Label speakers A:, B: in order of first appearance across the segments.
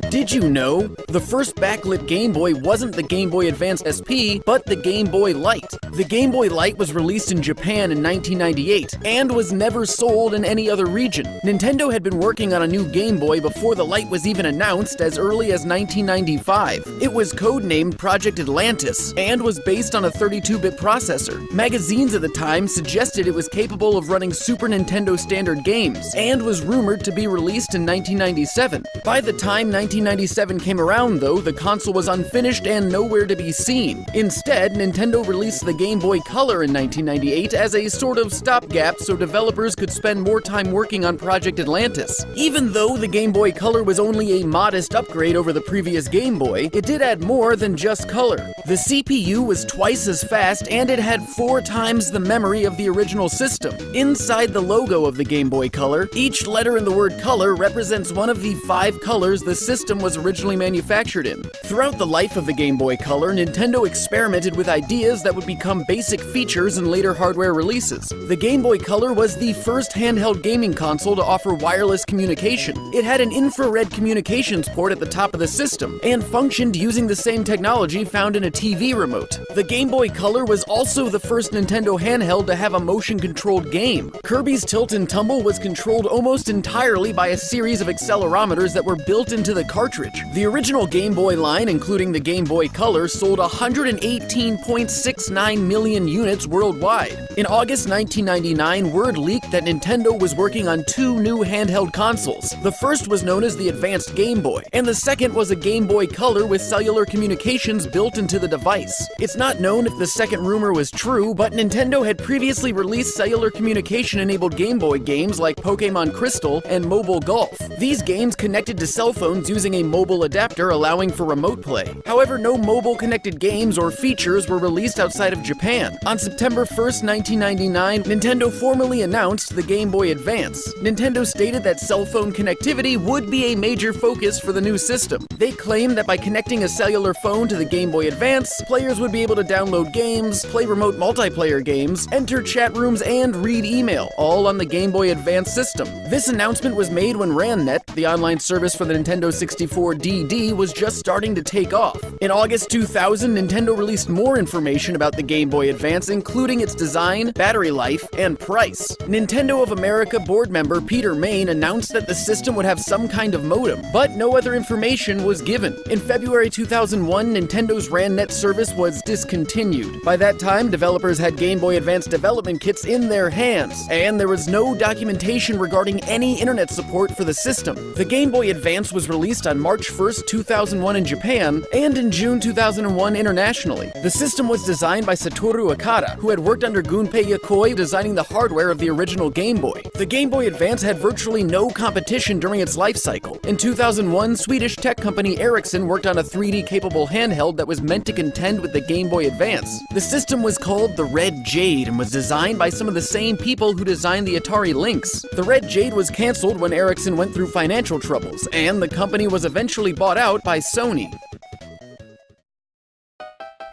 A: Did you know? The first backlit Game Boy wasn't the Game Boy Advance SP, but the Game Boy Light. The Game Boy Light was released in Japan in 1998 and was never sold in any other region. Nintendo had been working on a new Game Boy before the Light was even announced as early as 1995. It was codenamed Project Atlantis and was based on a 32-bit processor. Magazines at the time suggested it was capable of running Super Nintendo standard games and was rumored to be released in 1997. By the time 1997 came around, though, the console was unfinished and nowhere to be seen. Instead, Nintendo released the Game Boy Color in 1998 as a sort of stopgap so developers could spend more time working on Project Atlantis. Even though the Game Boy Color was only a modest upgrade over the previous Game Boy, it did add more than just color. The CPU was twice as fast and it had 4 times the memory of the original system. Inside the logo of the Game Boy Color, each letter in the word color represents one of the 5 colors the system was originally manufactured in. Throughout the life of the Game Boy Color, Nintendo experimented with ideas that would become basic features in later hardware releases. The Game Boy Color was the first handheld gaming console to offer wireless communication. It had an infrared communications port at the top of the system and functioned using the same technology found in a TV remote. The Game Boy Color was also the first Nintendo handheld to have a motion-controlled game. Kirby's Tilt and Tumble was controlled almost entirely by a series of accelerometers that were built into the cartridge. The original Game Boy line, including the Game Boy Color, sold 118.69 million units worldwide. In August 1999, word leaked that Nintendo was working on 2 new handheld consoles. The first was known as the Advanced Game Boy, and the second was a Game Boy Color with cellular communications built into the device. It's not known if the second rumor was true, but Nintendo had previously released cellular communication-enabled Game Boy games like Pokémon Crystal and Mobile Golf. These games connected to cell phones using a mobile adapter allowing for remote play. However, no mobile-connected games or features were released outside of Japan. On September 1st, 1999, Nintendo formally announced the Game Boy Advance. Nintendo stated that cell phone connectivity would be a major focus for the new system. They claimed that by connecting a cellular phone to the Game Boy Advance, players would be able to download games, play remote multiplayer games, enter chat rooms, and read email, all on the Game Boy Advance system. This announcement was made when RANnet, the online service for the Nintendo 64 DD, was just starting to take off. In August 2000, Nintendo released more information about the Game Boy Advance, including its design, battery life, and price. Nintendo of America board member Peter Main announced that the system would have some kind of modem, but no other information was given. In February 2001, Nintendo's RANnet service was discontinued. By that time, developers had Game Boy Advance development kits in their hands, and there was no documentation regarding any internet support for the system. The Game Boy Advance was released on March 1st, 2001 in Japan, and in June 2001 internationally. The system was designed by Satoru Okada, who had worked under Gunpei Yokoi designing the hardware of the original Game Boy. The Game Boy Advance had virtually no competition during its life cycle. In 2001, Swedish tech company Ericsson worked on a 3D-capable handheld that was meant to contend with the Game Boy Advance. The system was called the Red Jade and was designed by some of the same people who designed the Atari Lynx. The Red Jade was cancelled when Ericsson went through financial troubles, and the company was eventually bought out by Sony.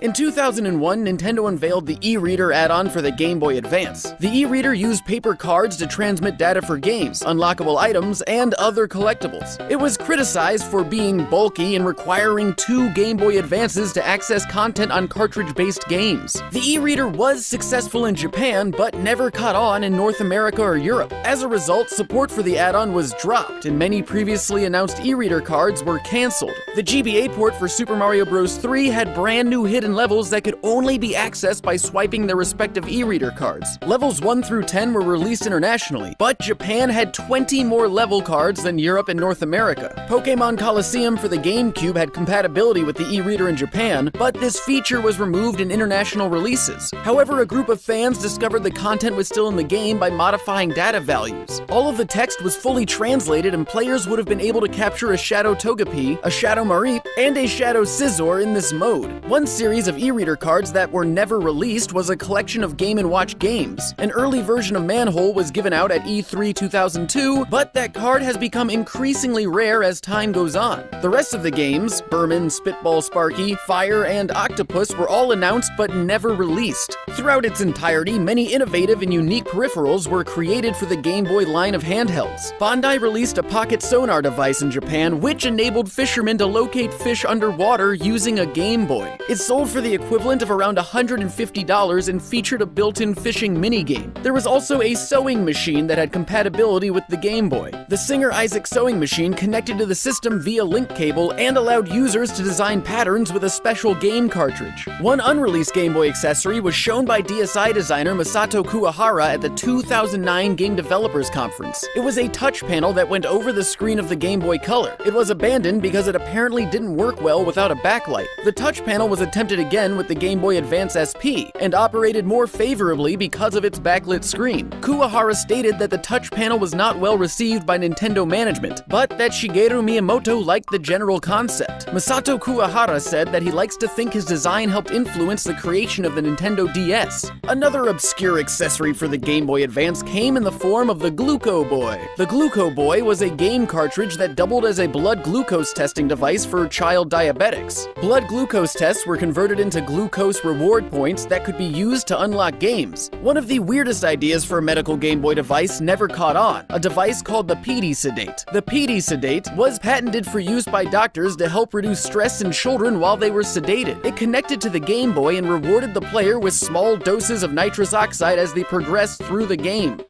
A: In 2001, Nintendo unveiled the e-reader add-on for the Game Boy Advance. The e-reader used paper cards to transmit data for games, unlockable items, and other collectibles. It was criticized for being bulky and requiring 2 Game Boy Advances to access content on cartridge-based games. The e-reader was successful in Japan, but never caught on in North America or Europe. As a result, support for the add-on was dropped, and many previously announced e-reader cards were cancelled. The GBA port for Super Mario Bros. 3 had brand new hidden levels that could only be accessed by swiping their respective e-reader cards. Levels 1 through 10 were released internationally, but Japan had 20 more level cards than Europe and North America. Pokémon Colosseum for the GameCube had compatibility with the e-reader in Japan, but this feature was removed in international releases. However, a group of fans discovered the content was still in the game by modifying data values. All of the text was fully translated, and players would have been able to capture a Shadow Togepi, a Shadow Mareep, and a Shadow Scizor in this mode. One series series of e-reader cards that were never released was a collection of Game & Watch games. An early version of Manhole was given out at E3 2002, but that card has become increasingly rare as time goes on. The rest of the games, Berman, Spitball Sparky, Fire, and Octopus, were all announced but never released. Throughout its entirety, many innovative and unique peripherals were created for the Game Boy line of handhelds. Bandai released a pocket sonar device in Japan, which enabled fishermen to locate fish underwater using a Game Boy. It sold for the equivalent of around $150 and featured a built-in fishing minigame. There was also a sewing machine that had compatibility with the Game Boy. The Singer Isaac sewing machine connected to the system via link cable and allowed users to design patterns with a special game cartridge. One unreleased Game Boy accessory was shown by DSi designer Masato Kuwahara at the 2009 Game Developers Conference. It was a touch panel that went over the screen of the Game Boy Color. It was abandoned because it apparently didn't work well without a backlight. The touch panel was attempted again with the Game Boy Advance SP, and operated more favorably because of its backlit screen. Kuwahara stated that the touch panel was not well received by Nintendo management, but that Shigeru Miyamoto liked the general concept. Masato Kuwahara said that he likes to think his design helped influence the creation of the Nintendo DS. Another obscure accessory for the Game Boy Advance came in the form of the Gluco Boy. The Gluco Boy was a game cartridge that doubled as a blood glucose testing device for child diabetics. Blood glucose tests were converted into glucose reward points that could be used to unlock games. One of the weirdest ideas for a medical Game Boy device never caught on, a device called the PD Sedate. The PD Sedate was patented for use by doctors to help reduce stress in children while they were sedated. It connected to the Game Boy and rewarded the player with small doses of nitrous oxide as they progressed through the game.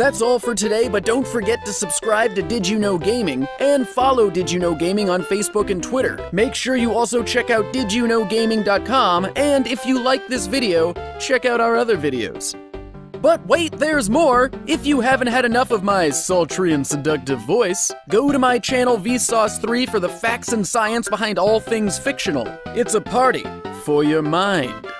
A: That's all for today, but don't forget to subscribe to Did You Know Gaming and follow Did You Know Gaming on Facebook and Twitter. Make sure you also check out didyouknowgaming.com, and if you like this video, check out our other videos. But wait, there's more! If you haven't had enough of my sultry and seductive voice, go to my channel Vsauce3 for the facts and science behind all things fictional. It's a party for your mind.